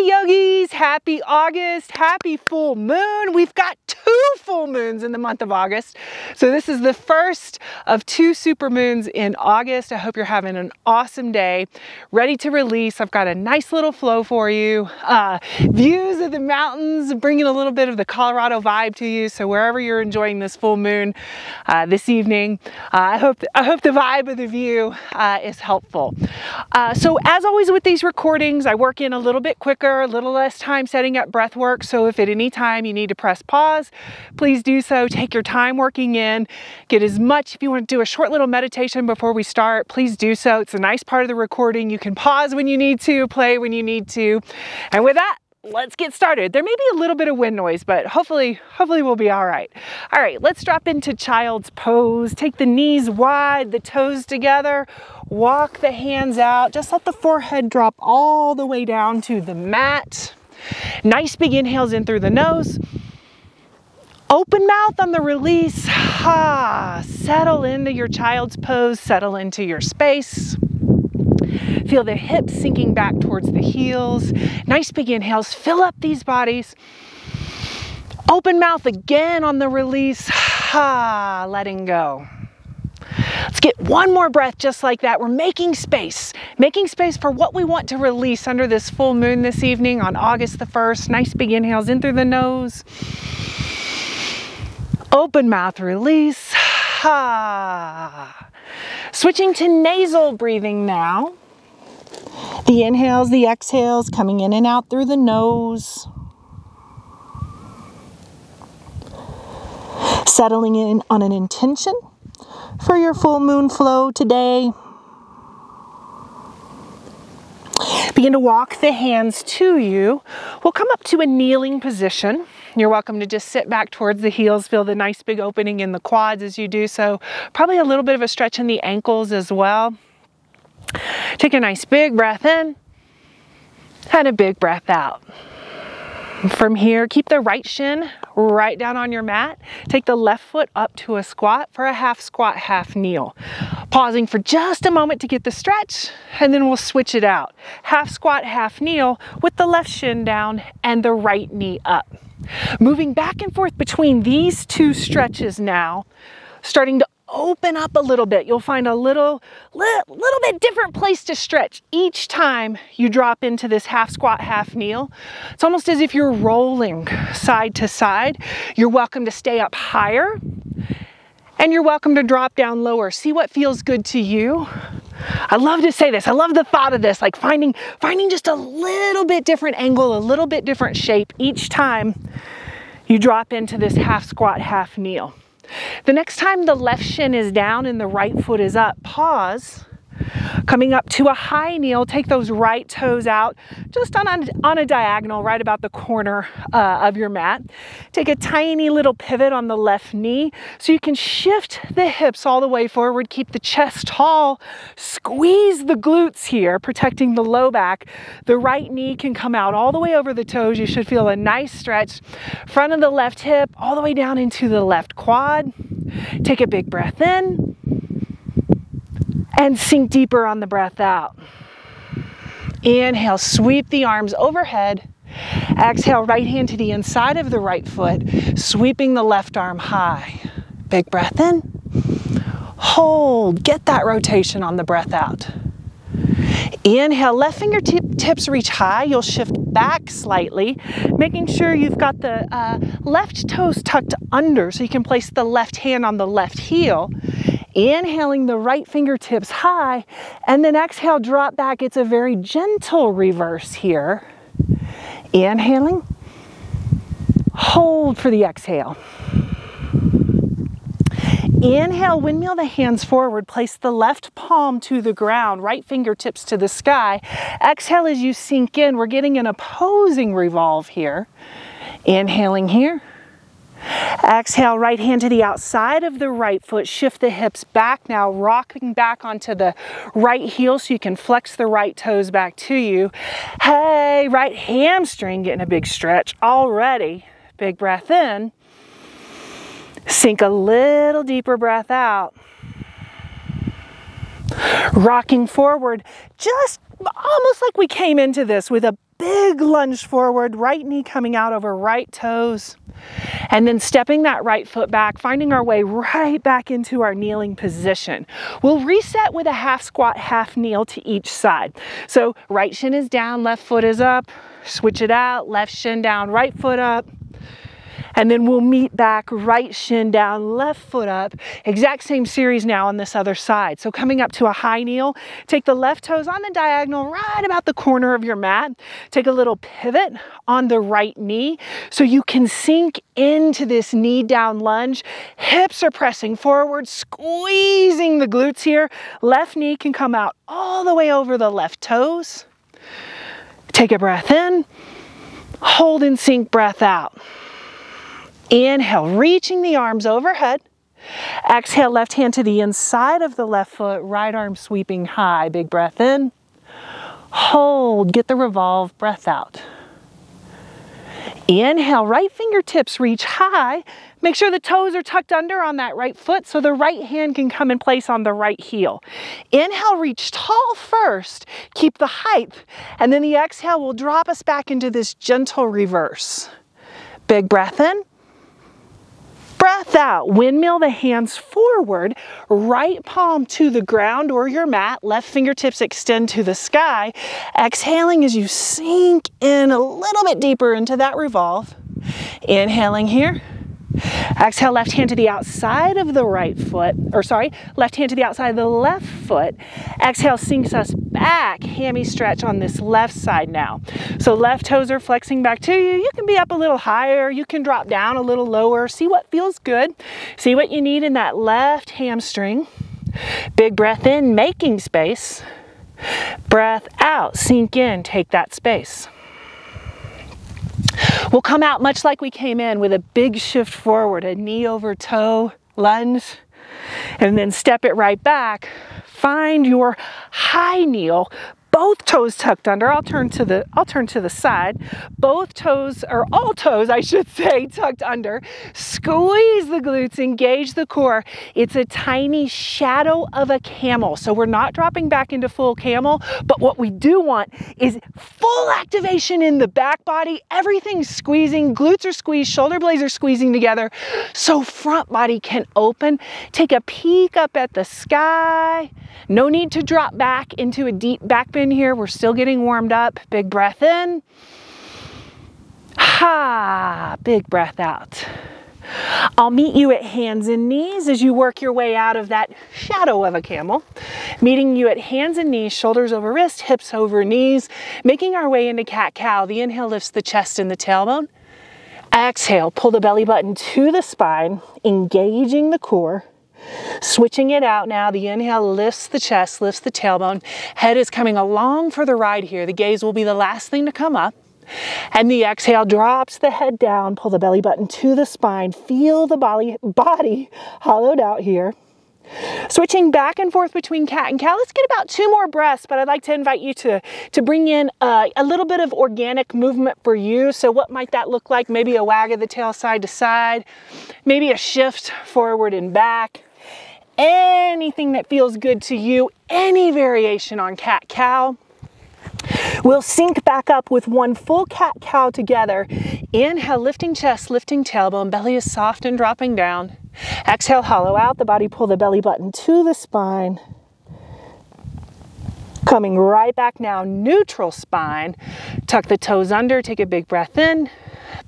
Hey yogis, happy August, happy full moon. We've got 2 full moons in the month of August. So this is the first of 2 super moons in August. I hope you're having an awesome day, ready to release. I've got a nice little flow for you. Views of the mountains, bringing a little bit of the Colorado vibe to you. So wherever you're enjoying this full moon this evening, I hope the vibe of the view is helpful. So as always with these recordings, I work in a little bit quicker, a little less time setting up breath work. So if at any time you need to press pause, please do so. Take your time working in. Get as much, if you want to do a short little meditation before we start, please do so. It's a nice part of the recording. You can pause when you need to, play when you need to. And with that, let's get started. There may be a little bit of wind noise, but hopefully we'll be all right. All right, let's drop into child's pose. Take the knees wide, the toes together. Walk the hands out. Just let the forehead drop all the way down to the mat. Nice big inhales in through the nose. Open mouth on the release. Settle into your child's pose. Settle into your space. Feel the hips sinking back towards the heels. Nice big inhales. Fill up these bodies. Open mouth again on the release. Letting go. Let's get one more breath just like that. We're making space for what we want to release under this full moon this evening on August the 1st. Nice big inhales in through the nose. Open mouth, release. Switching to nasal breathing now. The inhales, the exhales, coming in and out through the nose. Settling in on an intention for your full moon flow today. Begin to walk the hands to you. We'll come up to a kneeling position. You're welcome to just sit back towards the heels. Feel the nice big opening in the quads as you do so. Probably a little bit of a stretch in the ankles as well. Take a nice big breath in and a big breath out. From here, keep the right shin right down on your mat. Take the left foot up to a squat for a half squat, half kneel. Pausing for just a moment to get the stretch, and then we'll switch it out. Half squat, half kneel with the left shin down and the right knee up. Moving back and forth between these 2 stretches now, starting to open up a little bit. You'll find a little bit different place to stretch each time you drop into this half squat, half kneel. It's almost as if you're rolling side to side. You're welcome to stay up higher and you're welcome to drop down lower. See what feels good to you. I love to say this. I love the thought of this, like finding just a little bit different angle, a little bit different shape each time you drop into this half squat, half kneel. The next time the left shin is down and the right foot is up, pause. Coming up to a high kneel, take those right toes out just on a diagonal right about the corner of your mat. Take a tiny little pivot on the left knee so you can shift the hips all the way forward. Keep the chest tall. Squeeze the glutes here, protecting the low back. The right knee can come out all the way over the toes. You should feel a nice stretch. Front of the left hip all the way down into the left quad. Take a big breath in. And sink deeper on the breath out. Inhale, sweep the arms overhead. Exhale, right hand to the inside of the right foot, sweeping the left arm high. Big breath in. Hold, get that rotation on the breath out. Inhale, left fingertips reach high. You'll shift back slightly, making sure you've got the left toes tucked under so you can place the left hand on the left heel. Inhaling the right fingertips high, and then exhale, drop back. It's a very gentle reverse here. Inhaling, hold for the exhale. Inhale, windmill the hands forward, place the left palm to the ground, right fingertips to the sky. Exhale as you sink in. We're getting an opposing revolve here. Inhaling here. Exhale, right hand to the outside of the right foot. Shift the hips back now, rocking back onto the right heel so you can flex the right toes back to you. Hey, right hamstring getting a big stretch already. Big breath in. Sink a little deeper breath out. Rocking forward, just almost like we came into this with a big lunge forward, right knee coming out over right toes. And then stepping that right foot back, finding our way right back into our kneeling position. We'll reset with a half squat, half kneel to each side. So right shin is down, left foot is up. Switch it out, left shin down, right foot up. And then we'll meet back, right shin down, left foot up. Exact same series now on this other side. So coming up to a high kneel, take the left toes on the diagonal right about the corner of your mat. Take a little pivot on the right knee so you can sink into this knee down lunge. Hips are pressing forward, squeezing the glutes here. Left knee can come out all the way over the left toes. Take a breath in, hold and sink breath out. Inhale, reaching the arms overhead. Exhale, left hand to the inside of the left foot, right arm sweeping high. Big breath in. Hold, get the revolve, breath out. Inhale, right fingertips reach high. Make sure the toes are tucked under on that right foot so the right hand can come in place on the right heel. Inhale, reach tall first. Keep the height. And then the exhale will drop us back into this gentle reverse. Big breath in. Breath out, windmill the hands forward, right palm to the ground or your mat, left fingertips extend to the sky. Exhaling as you sink in a little bit deeper into that revolve. Inhaling here. Exhale, left hand to the outside of the right foot, left hand to the outside of the left foot. Exhale, sinks us back, hammy stretch on this left side now. So left toes are flexing back to you. You can be up a little higher, you can drop down a little lower. See what feels good. See what you need in that left hamstring. Big breath in, making space. Breath out, sink in, take that space. We'll come out much like we came in with a big shift forward, a knee over toe lunge, and then step it right back. Find your high kneel, both toes tucked under. I'll turn to the side. Both toes, or all toes I should say, tucked under. Squeeze the glutes, engage the core. It's a tiny shadow of a camel. So we're not dropping back into full camel, but what we do want is full activation in the back body. Everything's squeezing, glutes are squeezed, shoulder blades are squeezing together so front body can open. Take a peek up at the sky. No need to drop back into a deep back bend here. We're still getting warmed up. Big breath in. Ha, big breath out. I'll meet you at hands and knees as you work your way out of that shadow of a camel. Meeting you at hands and knees, shoulders over wrist, hips over knees, making our way into cat-cow. The inhale lifts the chest and the tailbone. Exhale, pull the belly button to the spine, engaging the core. Switching it out now, the inhale lifts the chest, lifts the tailbone. Head is coming along for the ride here. The gaze will be the last thing to come up. And the exhale drops the head down, pull the belly button to the spine. Feel the body hollowed out here. Switching back and forth between cat and cow. Let's get about 2 more breaths, but I'd like to invite you to bring in a little bit of organic movement for you. So what might that look like? Maybe a wag of the tail side to side, maybe a shift forward and back. Anything that feels good to you, any variation on cat-cow. We'll sync back up with one full cat-cow together. Inhale, lifting chest, lifting tailbone, belly is soft and dropping down. Exhale, hollow out the body, pull the belly button to the spine. Coming right back now, neutral spine. Tuck the toes under, take a big breath in.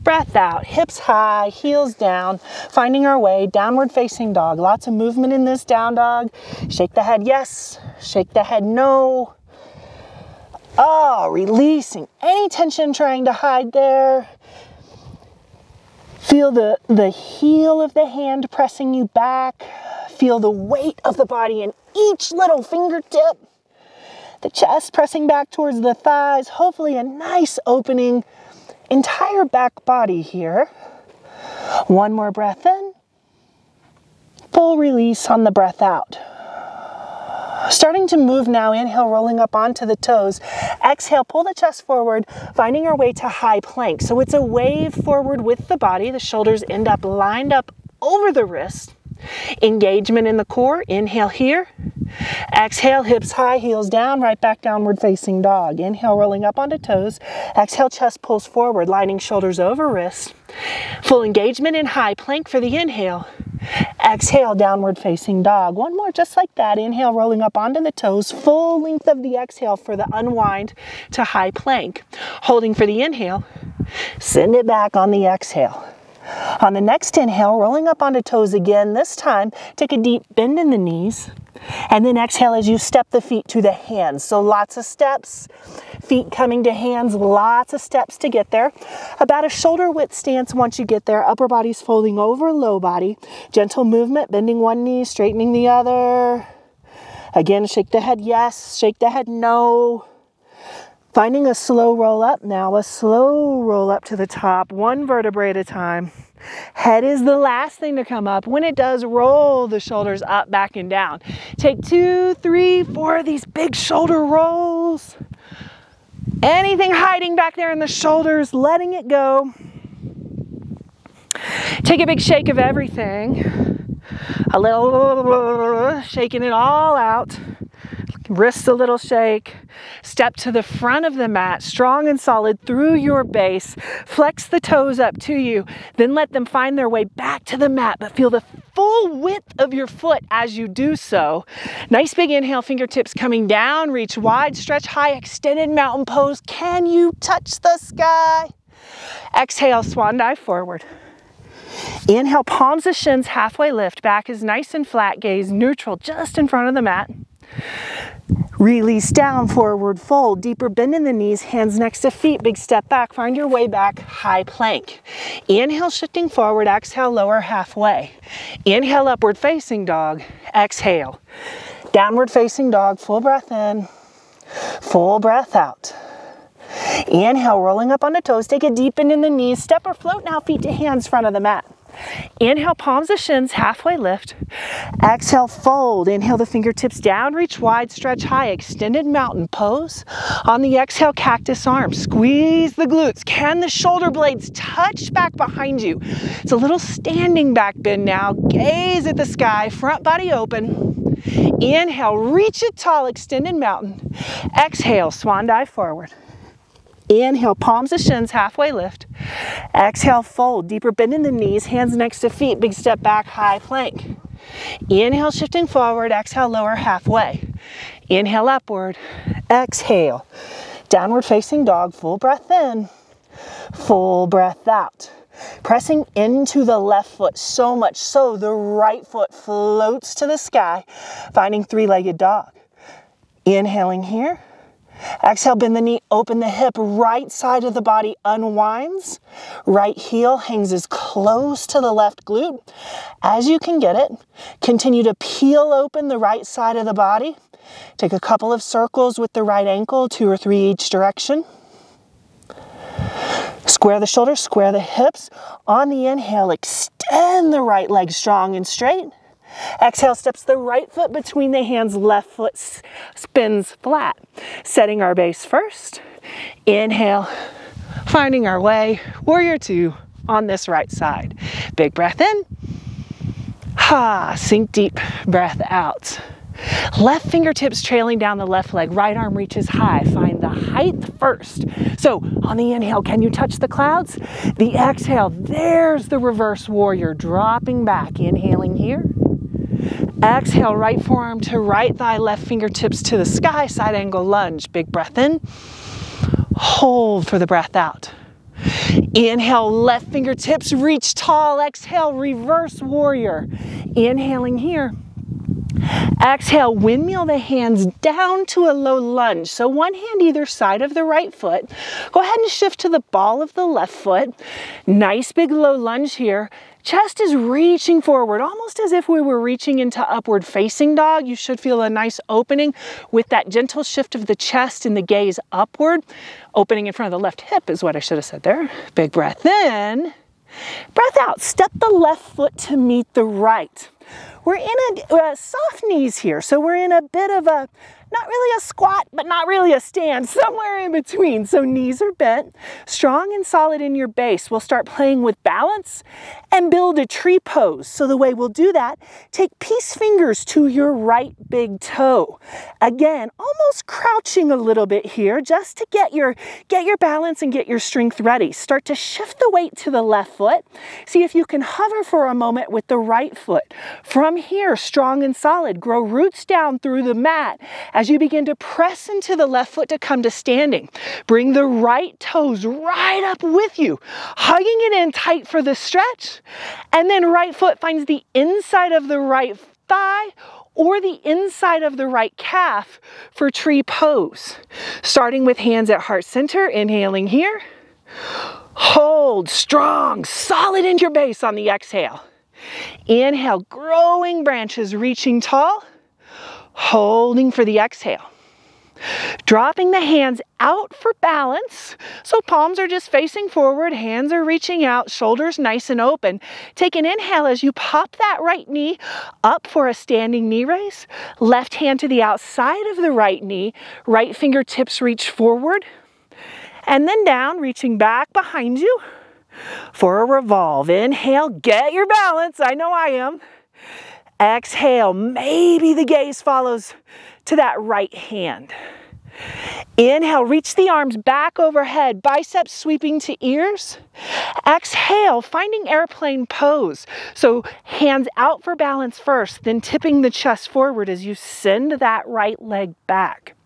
Breath out, hips high, heels down, finding our way, downward facing dog. Lots of movement in this down dog. Shake the head yes, shake the head no. Oh, releasing any tension trying to hide there. Feel the heel of the hand pressing you back. Feel the weight of the body in each little fingertip. The chest pressing back towards the thighs. Hopefully a nice opening. Entire back body here. One more breath in. Full release on the breath out. Starting to move now, inhale, rolling up onto the toes. Exhale, pull the chest forward, finding our way to high plank. So it's a wave forward with the body. The shoulders end up lined up over the wrist. Engagement in the core. Inhale here. Exhale, hips high, heels down, right back downward facing dog. Inhale, rolling up onto toes. Exhale, chest pulls forward, lining shoulders over wrists. Full engagement in high plank for the inhale. Exhale, downward facing dog. One more just like that. Inhale, rolling up onto the toes. Full length of the exhale for the unwind to high plank. Holding for the inhale. Send it back on the exhale. On the next inhale, rolling up onto toes again. This time, take a deep bend in the knees. And then exhale as you step the feet to the hands. So lots of steps, feet coming to hands, lots of steps to get there. About a shoulder width stance once you get there. Upper body's folding over low body. Gentle movement, bending one knee, straightening the other. Again, shake the head yes, shake the head no. Finding a slow roll up now, a slow roll up to the top, one vertebrae at a time. Head is the last thing to come up. When it does, roll the shoulders up, back, and down. Take 2, 3, 4 of these big shoulder rolls. Anything hiding back there in the shoulders, letting it go. Take a big shake of everything. A little shaking it all out. Wrists a little shake. Step to the front of the mat, strong and solid through your base. Flex the toes up to you. Then let them find their way back to the mat, but feel the full width of your foot as you do so. Nice big inhale, fingertips coming down. Reach wide, stretch high, extended mountain pose. Can you touch the sky? Exhale, swan dive forward. Inhale, palms to shins, halfway lift. Back is nice and flat, gaze neutral just in front of the mat. Release down, forward fold, deeper bend in the knees, hands next to feet, big step back, find your way back, high plank. Inhale, shifting forward, exhale, lower halfway. Inhale, upward facing dog, exhale. Downward facing dog, full breath in, full breath out. Inhale, rolling up onto toes, take a deep bend in the knees, step or float now, feet to hands, front of the mat. Inhale, palms to shins, halfway lift. Exhale, fold. Inhale the fingertips down, reach wide, stretch high, extended mountain pose. On the exhale, cactus arms. Squeeze the glutes. Can the shoulder blades touch back behind you? It's a little standing back bend now. Gaze at the sky, front body open. Inhale, reach it tall, extended mountain. Exhale, swan dive forward. Inhale, palms to shins, halfway lift. Exhale, fold, deeper bend in the knees, hands next to feet, big step back, high plank. Inhale, shifting forward, exhale, lower halfway. Inhale, upward, exhale. Downward facing dog, full breath in, full breath out. Pressing into the left foot so much so the right foot floats to the sky, finding three-legged dog. Inhaling here. Exhale, bend the knee, open the hip, right side of the body unwinds. Right heel hangs as close to the left glute as you can get it. Continue to peel open the right side of the body. Take a couple of circles with the right ankle, 2 or 3 each direction. Square the shoulders, square the hips. On the inhale, extend the right leg strong and straight. Exhale, steps the right foot between the hands, left foot spins flat. Setting our base first. Inhale, finding our way, warrior 2 on this right side. Big breath in. Sink deep, breath out. Left fingertips trailing down the left leg, right arm reaches high. Find the height first. So on the inhale, can you touch the clouds? The exhale, there's the reverse warrior, dropping back. Inhaling here. Exhale, right forearm to right thigh, left fingertips to the sky, side angle lunge. Big breath in. Hold for the breath out. Inhale, left fingertips reach tall. Exhale, reverse warrior. Inhaling here. Exhale, windmill the hands down to a low lunge. So one hand either side of the right foot. Go ahead and shift to the ball of the left foot. Nice big low lunge here. Chest is reaching forward, almost as if we were reaching into upward facing dog. You should feel a nice opening with that gentle shift of the chest and the gaze upward. Opening in front of the left hip is what I should have said there. Big breath in. Breath out. Step the left foot to meet the right. We're in a soft knees here, so we're in a bit of a not really a squat, but not really a stand, somewhere in between. So knees are bent, strong and solid in your base. We'll start playing with balance and build a tree pose. So the way we'll do that, take peace fingers to your right big toe. Again, almost crouching a little bit here just to get your balance and get your strength ready. Start to shift the weight to the left foot. See if you can hover for a moment with the right foot. From here, strong and solid, grow roots down through the mat as you begin to press into the left foot to come to standing. Bring the right toes right up with you, hugging it in tight for the stretch, and then right foot finds the inside of the right thigh or the inside of the right calf for tree pose. Starting with hands at heart center, inhaling here. Hold strong, solid in your base on the exhale. Inhale, growing branches reaching tall, holding for the exhale. Dropping the hands out for balance. So palms are just facing forward, hands are reaching out, shoulders nice and open. Take an inhale as you pop that right knee up for a standing knee raise. Left hand to the outside of the right knee, right fingertips reach forward. And then down, reaching back behind you for a revolve. Inhale, get your balance. I know I am. Exhale, maybe the gaze follows to that right hand. Inhale, reach the arms back overhead, biceps sweeping to ears. Exhale, finding airplane pose. So hands out for balance first, then tipping the chest forward as you send that right leg back.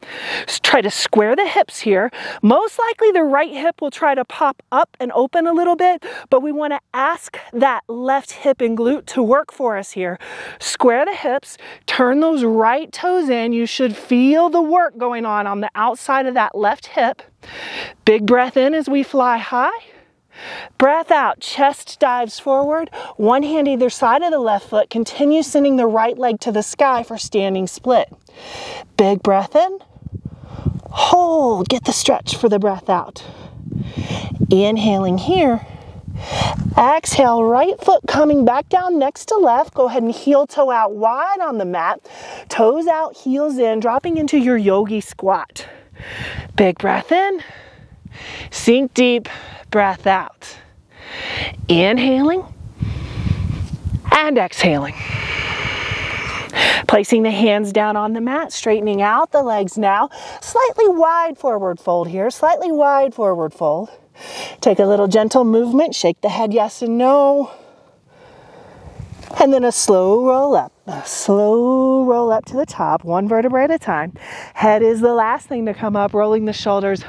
Just try to square the hips here. Most likely the right hip will try to pop up and open a little bit, but we want to ask that left hip and glute to work for us here. Square the hips, turn those right toes in. You should feel the work going on the outside of that left hip. Big breath in as we fly high. Breath out, chest dives forward, one hand either side of the left foot. Continue sending the right leg to the sky for standing split. Big breath in, hold, get the stretch for the breath out. Inhaling here, exhale, right foot coming back down next to left. Go ahead and heel toe out wide on the mat, toes out, heels in, dropping into your yogi squat. Big breath in, sink deep, breath out. Inhaling and exhaling. Placing the hands down on the mat, straightening out the legs now. Slightly wide forward fold here, slightly wide forward fold. Take a little gentle movement, shake the head yes and no. And then a slow roll up to the top, one vertebrae at a time. Head is the last thing to come up, rolling the shoulders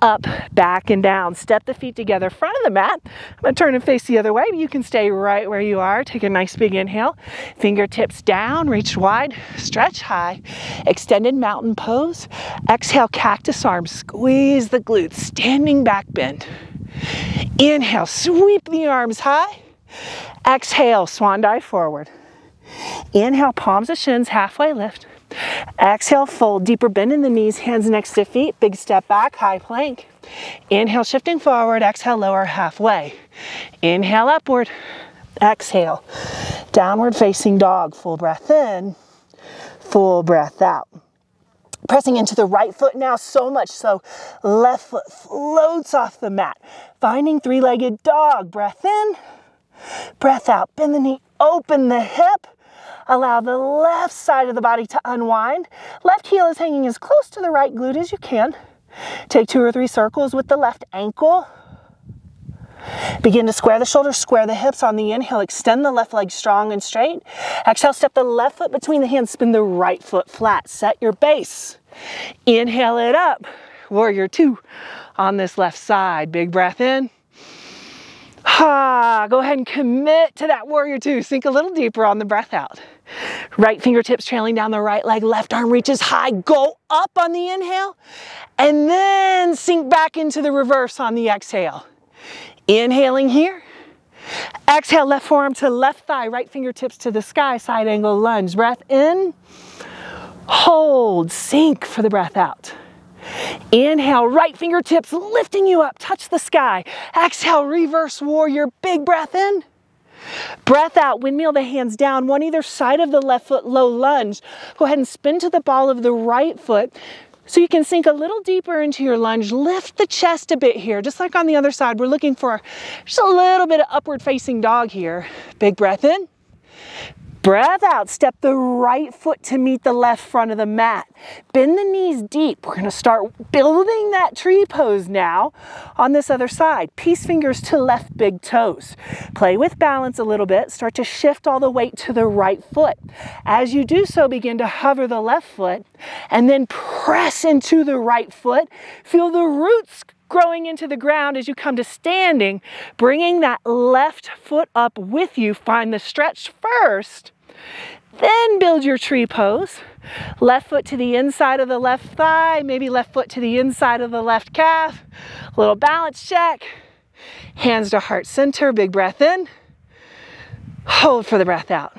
up, back, and down. Step the feet together, front of the mat. I'm going to turn and face the other way, but you can stay right where you are. Take a nice big inhale. Fingertips down, reach wide, stretch high. Extended mountain pose. Exhale, cactus arms, squeeze the glutes, standing back bend. Inhale, sweep the arms high. Exhale, swan dive forward. Inhale, palms to shins, halfway lift. Exhale, fold, deeper bend in the knees, hands next to feet, big step back, high plank. Inhale, shifting forward, exhale, lower halfway. Inhale, upward. Exhale, downward facing dog, full breath in, full breath out. Pressing into the right foot now, so much so left foot floats off the mat. Finding three-legged dog, breath in, breath out, bend the knee, open the hip. Allow the left side of the body to unwind. Left heel is hanging as close to the right glute as you can. Take 2 or 3 circles with the left ankle. Begin to square the shoulders, square the hips on the inhale. Extend the left leg strong and straight. Exhale, step the left foot between the hands, spin the right foot flat. Set your base. Inhale it up. Warrior 2 on this left side. Big breath in. Go ahead and commit to that warrior 2. Sink a little deeper on the breath out. Right fingertips trailing down the right leg, left arm reaches high, go up on the inhale, and then sink back into the reverse on the exhale. Inhaling here. Exhale, left forearm to left thigh, right fingertips to the sky, side angle lunge. Breath in, hold, sink for the breath out. Inhale, right fingertips lifting you up, touch the sky. Exhale, reverse warrior, big breath in. Breath out, windmill the hands down, one either side of the left foot, low lunge. Go ahead and spin to the ball of the right foot so you can sink a little deeper into your lunge. Lift the chest a bit here, just like on the other side. We're looking for just a little bit of upward facing dog here. Big breath in. Breath out, step the right foot to meet the left front of the mat. Bend the knees deep. We're gonna start building that tree pose now on this other side. Peace fingers to left big toes. Play with balance a little bit. Start to shift all the weight to the right foot. As you do so, begin to hover the left foot and then press into the right foot. Feel the roots growing into the ground as you come to standing, bringing that left foot up with you. Find the stretch first, then build your tree pose. Left foot to the inside of the left thigh, maybe left foot to the inside of the left calf. A little balance check. Hands to heart center, big breath in. Hold for the breath out.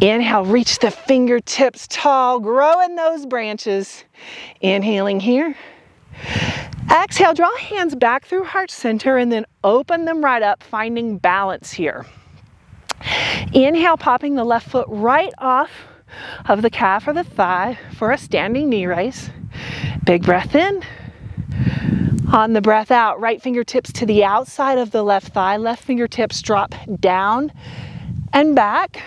Inhale, reach the fingertips tall, growing those branches. Inhaling here. Exhale, draw hands back through heart center and then open them right up, finding balance here. Inhale, popping the left foot right off of the calf or the thigh for a standing knee raise. Big breath in. On the breath out, right fingertips to the outside of the left thigh, left fingertips drop down and back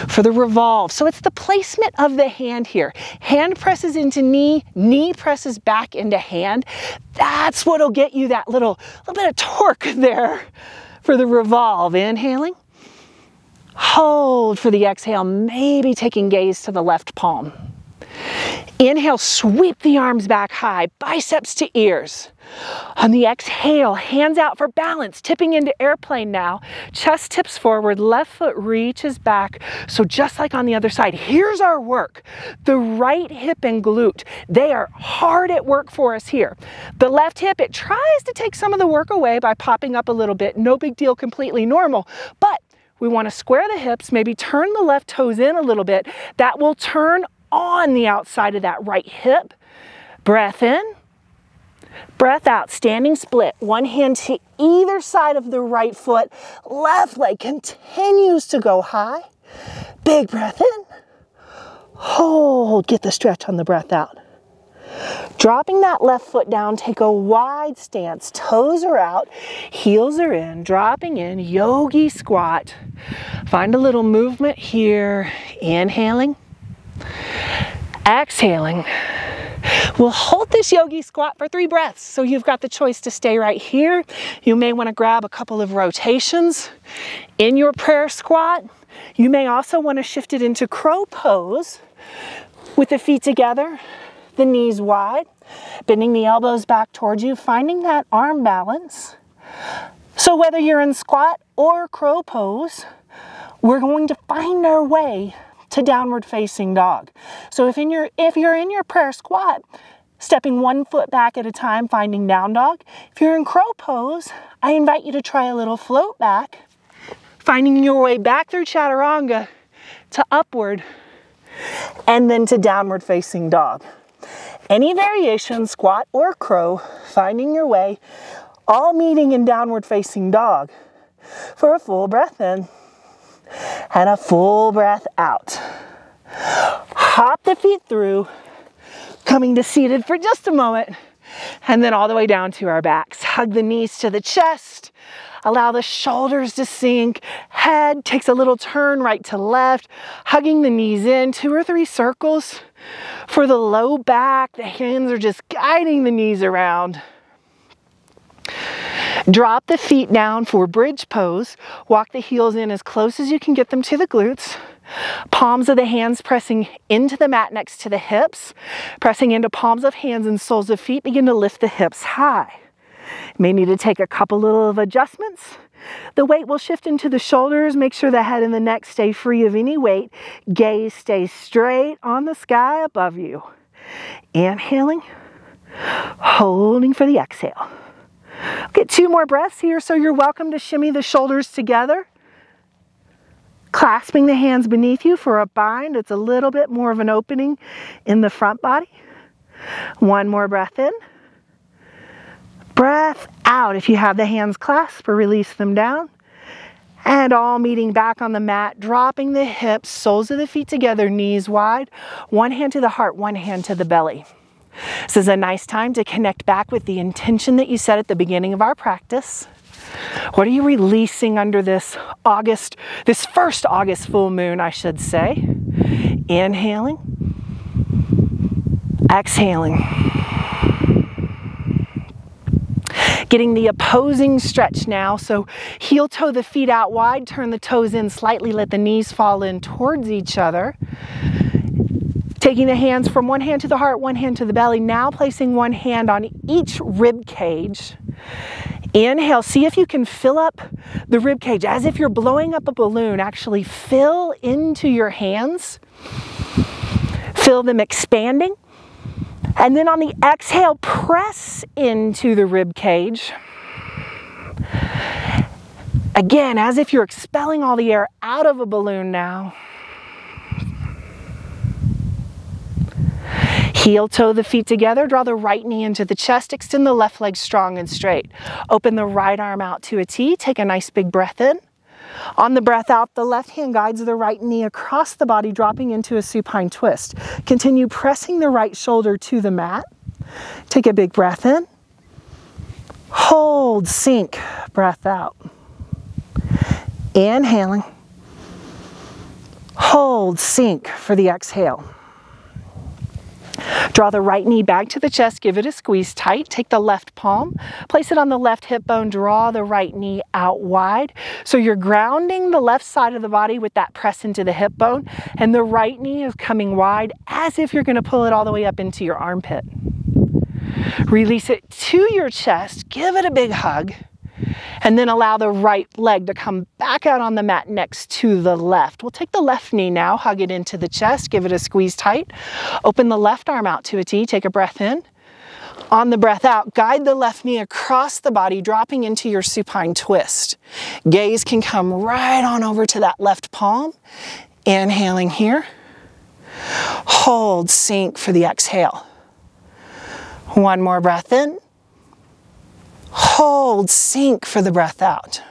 for the revolve. So it's the placement of the hand here. Hand presses into knee, knee presses back into hand. That's what'll get you that little bit of torque there for the revolve. Inhaling. Hold for the exhale, maybe taking gaze to the left palm. Inhale, sweep the arms back high, biceps to ears. On the exhale, hands out for balance, tipping into airplane now. Chest tips forward, left foot reaches back. So just like on the other side, here's our work. The right hip and glute, they are hard at work for us here. The left hip, it tries to take some of the work away by popping up a little bit. No big deal, completely normal. But we want to square the hips, maybe turn the left toes in a little bit. That will turn on the outside of that right hip. Breath in. Breath out, standing split. One hand to either side of the right foot. Left leg continues to go high. Big breath in. Hold, get the stretch on the breath out. Dropping that left foot down, take a wide stance. Toes are out, heels are in, dropping in, yogi squat. Find a little movement here. Inhaling. Exhaling. We'll hold this yogi squat for 3 breaths. So you've got the choice to stay right here. You may want to grab a couple of rotations in your prayer squat. You may also want to shift it into crow pose with the feet together, the knees wide, bending the elbows back towards you, finding that arm balance. So whether you're in squat or crow pose, we're going to find our way to downward facing dog. So if you're in your prayer squat, stepping 1 foot back at a time, finding down dog. If you're in crow pose, I invite you to try a little float back, finding your way back through chaturanga to upward and then to downward facing dog. Any variation, squat or crow, finding your way, all meeting in downward facing dog for a full breath in and a full breath out. Hop the feet through, coming to seated for just a moment, and then all the way down to our backs. Hug the knees to the chest, allow the shoulders to sink, head takes a little turn right to left, hugging the knees in, 2 or 3 circles. For the low back, the hands are just guiding the knees around. Drop the feet down for bridge pose. Walk the heels in as close as you can get them to the glutes. Palms of the hands pressing into the mat next to the hips. Pressing into palms of hands and soles of feet. Begin to lift the hips high. You may need to take a couple little of adjustments. The weight will shift into the shoulders. Make sure the head and the neck stay free of any weight. Gaze stays straight on the sky above you. Inhaling. Holding for the exhale. Get 2 more breaths here, so you're welcome to shimmy the shoulders together. Clasping the hands beneath you for a bind. It's a little bit more of an opening in the front body. 1 more breath in. Breath out. If you have the hands clasped, or release them down. And all meeting back on the mat, dropping the hips, soles of the feet together, knees wide, one hand to the heart, one hand to the belly. This is a nice time to connect back with the intention that you set at the beginning of our practice. What are you releasing under this first August full moon, I should say? Inhaling, exhaling. Getting the opposing stretch now, so heel toe the feet out wide, turn the toes in slightly, let the knees fall in towards each other. Taking the hands from one hand to the heart, one hand to the belly, now placing one hand on each rib cage. Inhale, see if you can fill up the rib cage as if you're blowing up a balloon. Actually fill into your hands, feel them expanding. And then on the exhale, press into the rib cage. Again, as if you're expelling all the air out of a balloon now. Heel toe the feet together, draw the right knee into the chest, extend the left leg strong and straight. Open the right arm out to a T, take a nice big breath in. On the breath out, the left hand guides the right knee across the body, dropping into a supine twist. Continue pressing the right shoulder to the mat. Take a big breath in. Hold, sink, breath out. Inhaling. Hold, sink for the exhale. Draw the right knee back to the chest, give it a squeeze tight. Take the left palm, place it on the left hip bone, draw the right knee out wide. So you're grounding the left side of the body with that press into the hip bone, and the right knee is coming wide as if you're going to pull it all the way up into your armpit. Release it to your chest, give it a big hug, and then allow the right leg to come back out on the mat next to the left. We'll take the left knee now, hug it into the chest, give it a squeeze tight. Open the left arm out to a T, take a breath in. On the breath out, guide the left knee across the body, dropping into your supine twist. Gaze can come right on over to that left palm. Inhaling here. Hold, sink for the exhale. One more breath in. Hold, sink for the breath out.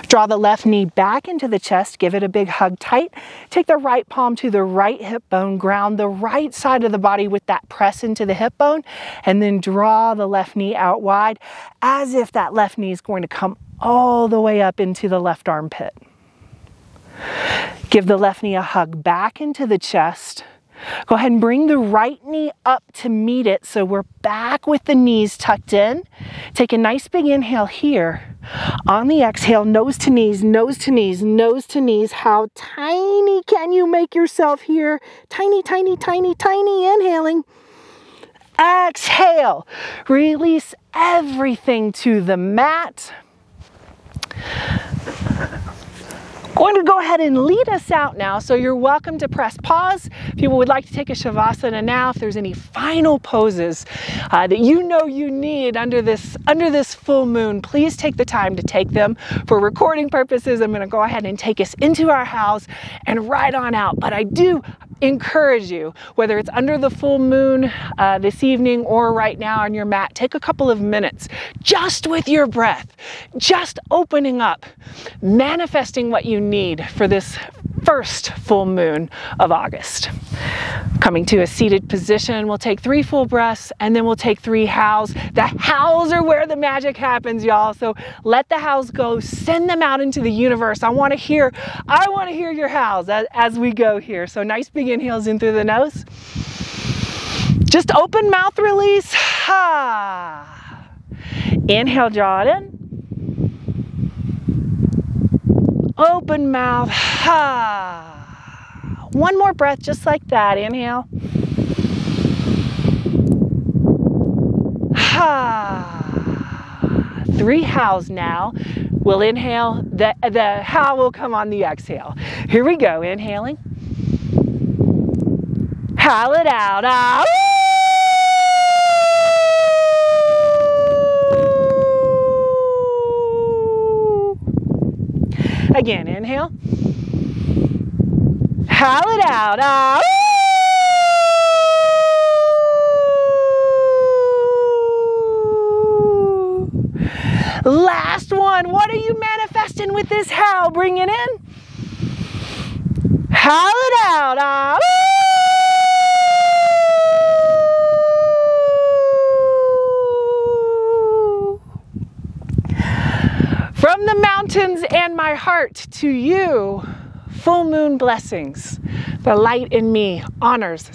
Draw the left knee back into the chest, give it a big hug tight. Take the right palm to the right hip bone, ground the right side of the body with that press into the hip bone, and then draw the left knee out wide as if that left knee is going to come all the way up into the left armpit. Give the left knee a hug back into the chest. Go ahead and bring the right knee up to meet it, so we're back with the knees tucked in. Take a nice big inhale here. On the exhale, nose to knees, nose to knees, nose to knees. How tiny can you make yourself here? Tiny, tiny, tiny, tiny. Inhaling. Exhale. Release everything to the mat. Going to go ahead and lead us out now, so you're welcome to press pause. If you would like to take a Shavasana now, if there's any final poses that you know you need under this full moon, please take the time to take them. For recording purposes, I'm going to go ahead and take us into our house and ride on out. But I do encourage you, whether it's under the full moon this evening or right now on your mat, take a couple of minutes just with your breath, just opening up, manifesting what you need for this first full moon of August. Coming to a seated position, we'll take 3 full breaths and then we'll take 3 howls. The howls are where the magic happens, y'all. So let the howls go, send them out into the universe. I want to hear your howls as we go here. So nice big inhales in through the nose. Just open mouth release. Ha. Inhale, draw it in. Open mouth. Ha. One more breath just like that. Inhale. Ha. 3 howls now. We'll inhale. The howl will come on the exhale. Here we go. Inhaling. Howl it out. Ah. Again, inhale. Howl it out. Ah. Last one. on. What are you manifesting with this howl? Bring it in. Howl it out. Ah, from the mountains and my heart to you, full moon blessings. The light in me honors